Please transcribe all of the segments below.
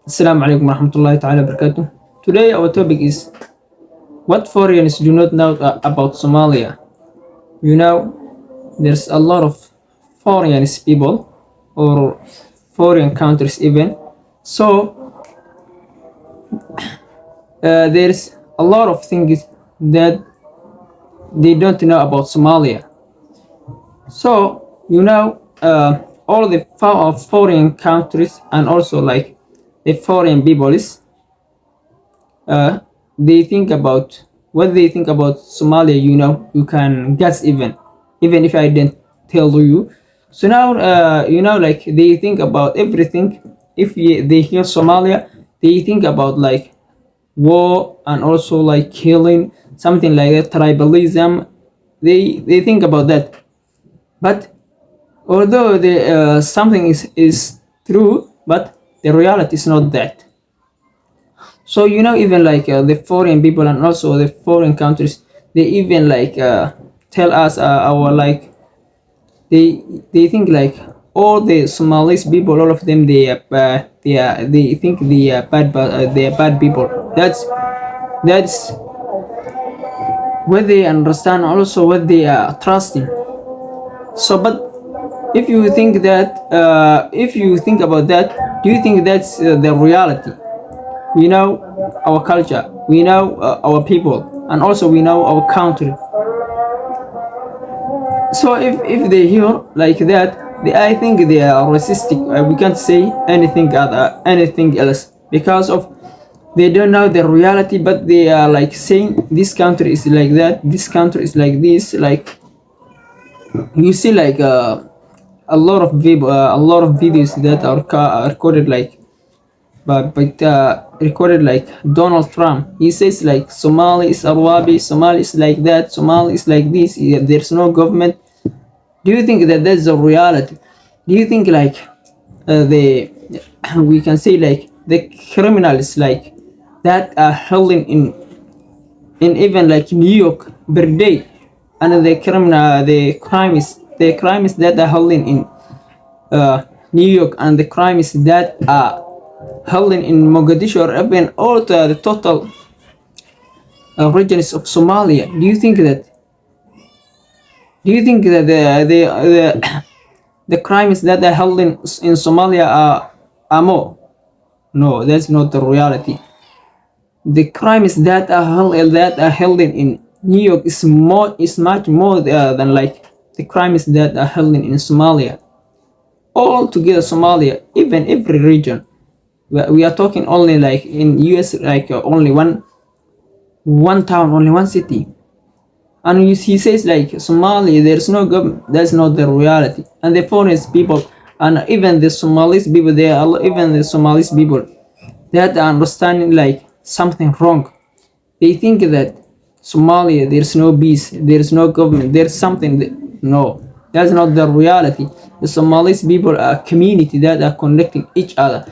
Assalamu alaikum warahmatullahi ta'ala barakatuh. Today our topic is what foreigners do not know about Somalia. You know, there's a lot of foreigners people or foreign countries even. So there's a lot of things that they don't know about Somalia. So all the foreign countries and also like the foreign people is uh, they think about what they think about Somalia. You can guess even if I didn't tell you. So now like they think about everything. If they hear Somalia, they think about like war and also like killing, something like that, tribalism. They think about that. But although the something is true, but the reality is not that. So even like the foreign people and also the foreign countries, they even like tell us our like they think like all the Somalis people, all of them, they think they are bad people. That's what they understand, also what they are trusting. So, but if you think about that, do you think that's the reality? We know our culture, we know our people, and also we know our country. So if they hear like that, I think they are racistic. We can't say anything else because of they don't know the reality, but they are like saying this country is like that, this country is like this. Like you see, like a lot of videos that are recorded like but recorded like Donald Trump. He says like Somali is Arwabi, Somali is like that, Somali is like this. There's no government. Do you think that that's the reality? Do you think like the we can say like the criminals like that are held in even like New York per day, and the crimes that are held in New York, and the crimes that are held in Mogadishu, or even all the total regions of Somalia. Do you think that the crimes that are held in Somalia are more? No, that's not the reality. The crimes that are held in New York is much more than like the crimes that are held in Somalia. All together, Somalia, even every region. We are talking only like in US, like only one town, only one city. And he says like Somali, there's no government. That's not the reality. And the foreign people and even the Somalis people, even the Somalis people that are understanding like something wrong. They think that Somalia, there's no peace, there's no government, there's something no, that's not the reality. The Somalis people are a community that are connecting each other.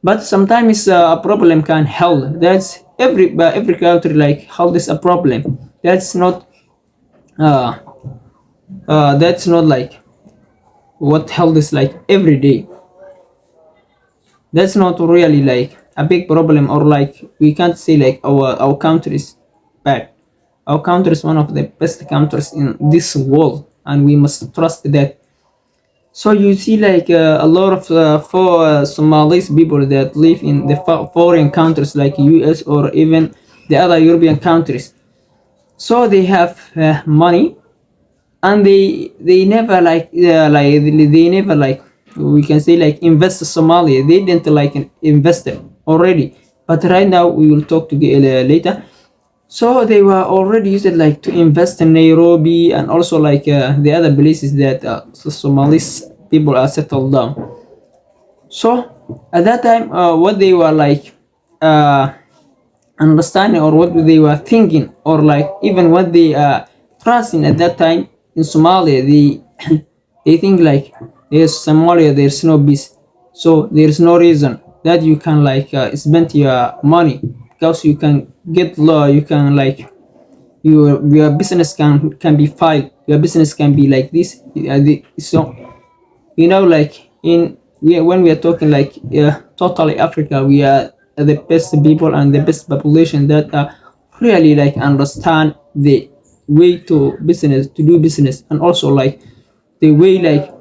But sometimes a problem can help. That's every country like how this a problem. Uh, that's not like what health is like every day. That's not really like a big problem, or like we can't say like our country is bad. Our country is one of the best countries in this world, and we must trust that. So you see like a lot of Somalis people that live in the foreign countries like US or even the other European countries. So they have money, and they never they never like we can say like invest Somalia. They didn't like invest it already, but right now we will talk to later. So they were already used like to invest in Nairobi and also like the other places that Somalis people are settled down. So at that time, what they were like uh, understanding, or what they were thinking, or like even what they are trusting at that time in Somalia, they think like there's Somalia, there's no peace, so there's no reason that you can like spend your money, because you can get law, you can like your business can be filed, your business can be like this. So like when we are talking like totally Africa. We are the best people and the best population that really like understand the way to business to do business, and also like the way like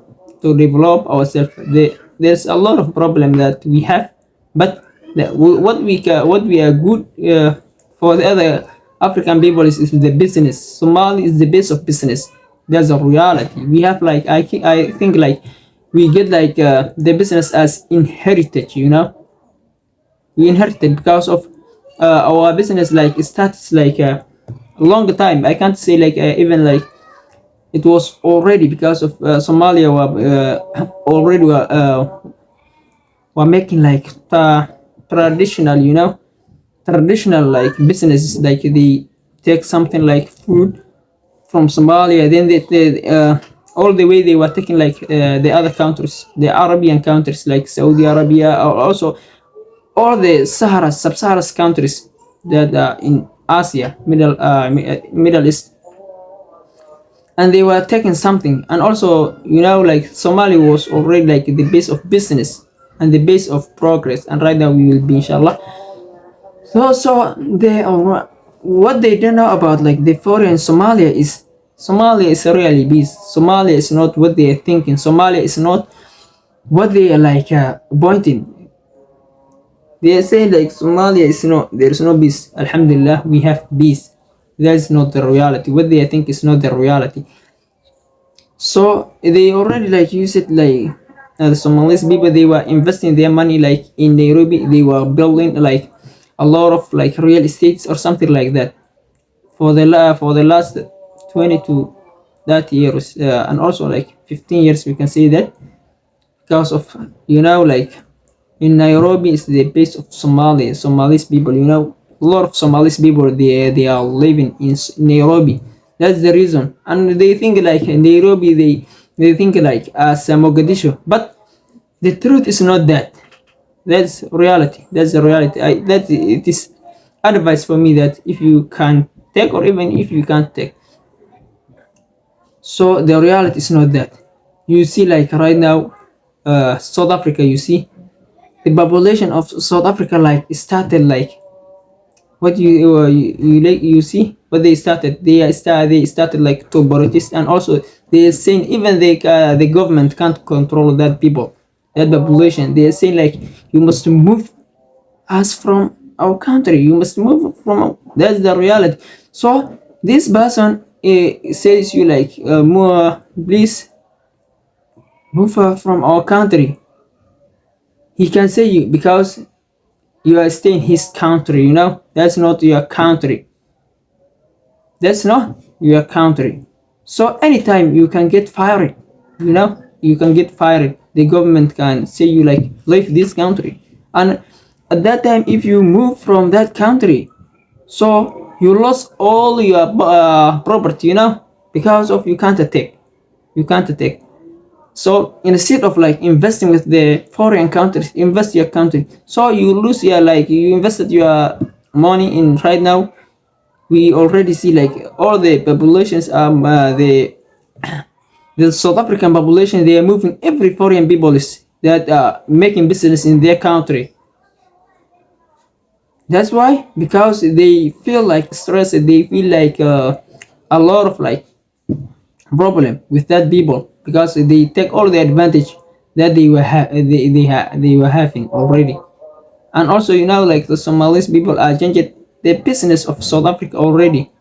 to develop ourselves. There's a lot of problem that we have, but what we are good for the other African people is the business. Somali is the base of business. That's a reality. We have like I think like we get like the business as inherited. We inherited because of our business like starts like a long time. I can't say like even like it was already because of Somalia were making like traditional, traditional like businesses. Like they take something like food from Somalia, then they all the way they were taking like the other countries, the Arabian countries like Saudi Arabia, or also all the Sahara, sub-Saharan countries that are in Asia, Middle East, and they were taking something. And also like Somali was already like the base of business and the base of progress, and right now we will be inshallah. So they are what they don't know about like the foreign Somalia is Somalia is really beast. Somalia is not what they are thinking. Somalia is not what they are like pointing. They are saying like Somalia is no, there is no peace. Alhamdulillah, we have peace. That is not the reality. What they think is not the reality. So they already like use it like the Somalis people, they were investing their money like in Nairobi. They were building like a lot of like real estates or something like that for the last 20 to 30 years, and also like 15 years we can say that, because of like in Nairobi is the base of Somalis people. A lot of Somalis people they are living in Nairobi. That's the reason, and they think like in Nairobi they think like as Mogadishu, but the truth is not that. That's reality. That's the reality. That it is advice for me that if you can take, or even if you can't take. So the reality is not that. You see, like right now, South Africa. You see, the population of South Africa like started like what you see what they started. They started like to protest, and also they are saying even the government can't control that people, that population. They are saying like you must move us from our country. You must move from. That's the reality. So this person says you like more, please move from our country. He can say you because you are staying his country. That's not your country. That's not your country. So anytime you can get fired. You can get fired. The government can say you like leave this country, and at that time if you move from that country, so you lost all your property, because of you can't attack. You can't attack. So instead of like investing with the foreign countries, invest your country. So you lose your like you invested your money in right now. We already see like all the populations the South African population, they are moving every foreign people is that are making business in their country. That's why, because they feel like stressed, they feel like a lot of like problem with that people, because they take all the advantage that they were having already. And also like the Somalis people are changing the business of South Africa already,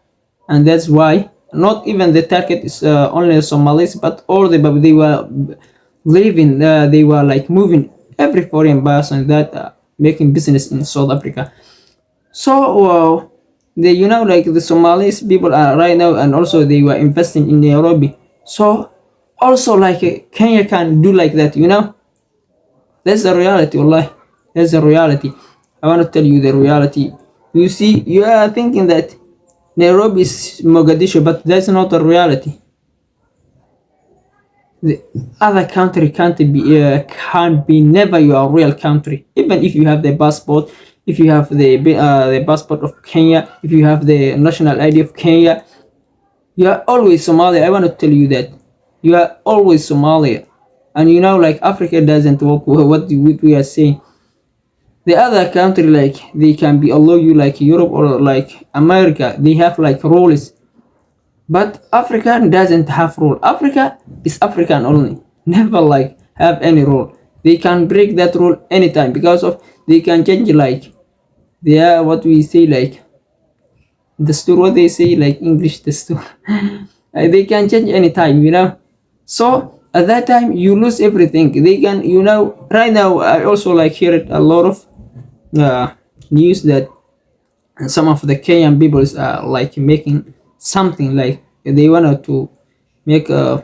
and that's why not even the target is only the Somalis, but all the they were living, they were like moving every foreign person that making business in South Africa. So the like the Somalis people are right now, and also they were investing in Nairobi. So also like Kenya can do like that. That's the reality, wallahi. That's the reality. I want to tell you the reality. You see, you are thinking that Nairobi is Mogadishu, but that's not the reality. The other country can't be never your real country. Even if you have the passport, if you have the passport of Kenya, if you have the national ID of Kenya, you are always Somalia. I want to tell you that you are always Somalia. And like Africa doesn't work with what we are saying. The other country like they can be allow you like Europe or like America, they have like rules, but Africa doesn't have rule. Africa is African only, never like have any rule. They can break that rule anytime because of they can change like they are what we say like the store, what they say like English the store. They can change anytime, you know. So at that time you lose everything. They can, you know, right now I also like hear it a lot of uh, news that some of the Kenyan people are like making something like they wanted to make a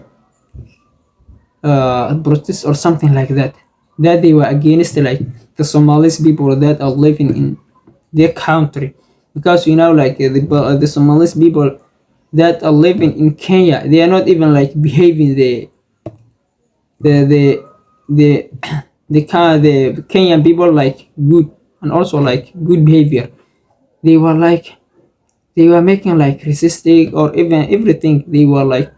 protest or something like that, that they were against like the Somalis people that are living in their country, because you know like the Somalis people that are living in Kenya, they are not even like behaving the the the the Kenyan people like good and also like good behavior. They were like they were making like resisting or even everything. They were like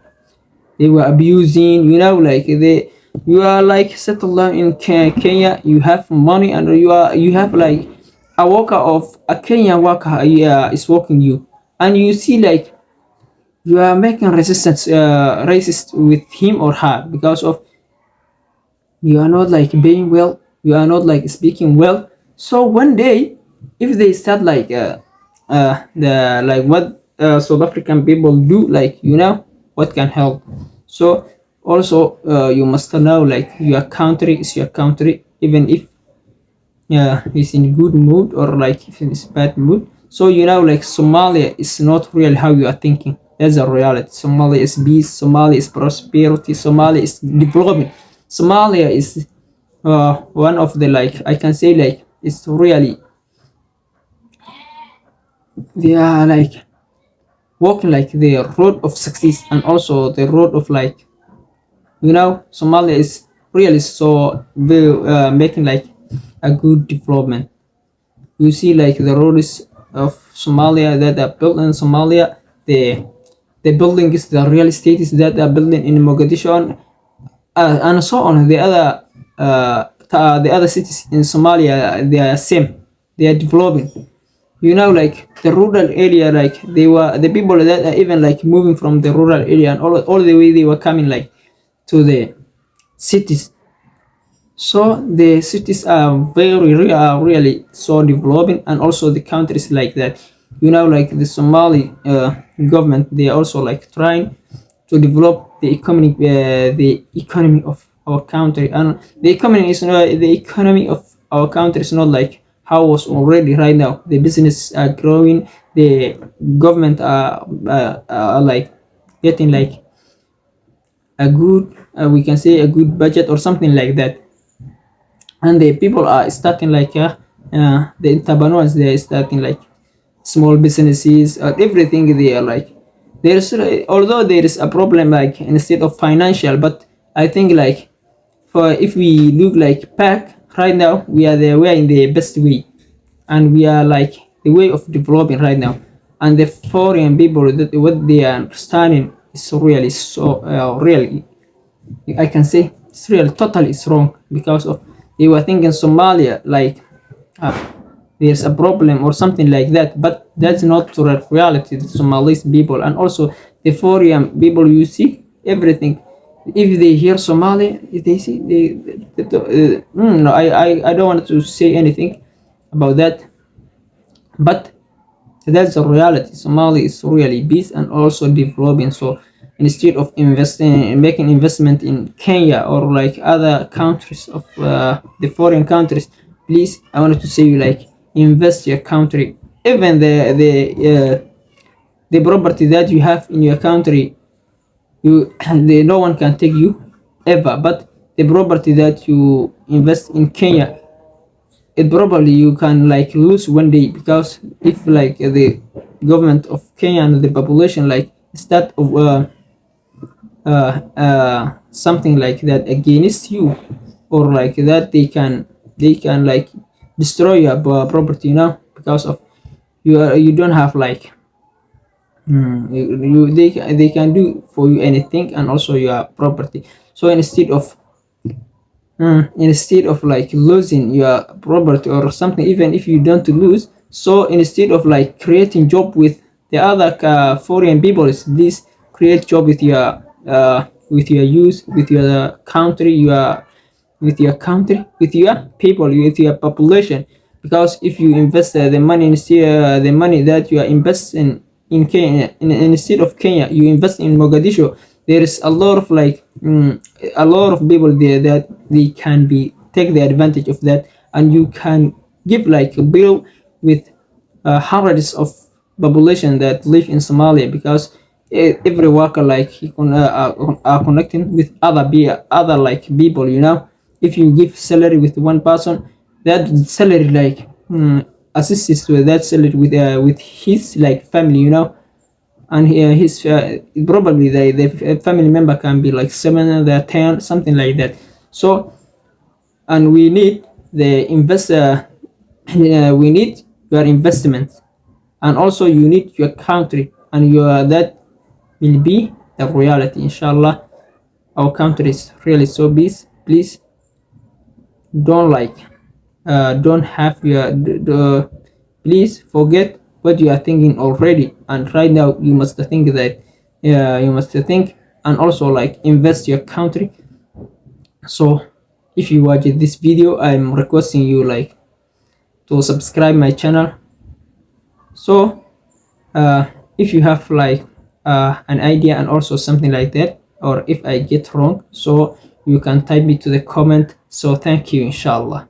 they were abusing, you know, like they you are like settled down in Kenya, you have money and you have like a worker of a Kenyan worker, yeah, is working you, and you see like you are making resistance racist with him or her because of you are not like being well, you are not like speaking well. So one day if they start like the like what South African people do, like you know what can help. So also you must know like your country is your country, even if he's in good mood or like if he's bad mood. So you know like Somalia is not really how you are thinking. That's a reality. Somalia is peace, Somalia is prosperity, Somalia is development. Somalia is one of the like I can say like it's really they are like walking like the road of success and also the road of like you know Somalia is really so very making like a good development. You see like the roads of Somalia that are built in Somalia, the buildings, the real estates that are building in Mogadishu and so on. The other cities in Somalia they are same. They are developing. You know, like the rural area, like they were the people that are even like moving from the rural area and all the way they were coming like to the cities. So the cities are really so developing, and also the countries like that. You know, like the Somali government, they are also like trying to develop the economy of our country, and the economy is not the economy of our country is not like how it was already right now. The business are growing, the government are like getting like a good we can say a good budget or something like that, and the people are starting like the entrepreneurs they are starting like small businesses and everything. They are like there's although there is a problem like instead of financial, but I think like for if we look like back right now we are in the best way, and we are like the way of developing right now, and the foreign people that what they are understanding is really so really I can say it's really totally it's wrong because of they were thinking Somalia like uh, there's a problem or something like that, but that's not the reality. The Somalis people and also the foreign people, you see everything. If they hear Somali, if they see no, I don't want to say anything about that, but that's the reality. Somali is really big and also developing. So instead of investing, making investment in Kenya or like other countries of the foreign countries, please, I wanted to say you like invest your country. Even the property that you have in your country, you no one can take you ever. But the property that you invest in Kenya, it probably you can like lose one day, because if like the government of Kenya and the population like start of something like that against you, or like that they can like destroy your property, you know, because of you don't have like they can do for you anything and also your property. So instead of instead of like losing your property or something, even if you don't lose, so instead of like creating job with the other foreign people, please create job with your youth, with your country, with your people, with your population. Because if you invest the money instead, the money that you are investing in Kenya, instead of Kenya, you invest in Mogadishu. There is a lot of like a lot of people there that they can be take the advantage of that, and you can give like a bill with hundreds of population that live in Somalia, because every worker like are connecting with other like people, you know. If you give salary with one person, that salary like assists with that salary with his like family, you know. And his probably the family member can be like 7, the 10, something like that. So, and we need the investor, we need your investment, and also you need your country, and your that will be the reality, inshallah. Our country is really so peace. Please don't like don't have your please forget what you are thinking already, and right now you must think that you must think and also like invest your country. So if you watch this video, I'm requesting you like to subscribe my channel. So if you have like an idea and also something like that, or if I get wrong, so you can type me to the comment. So thank you, inshallah.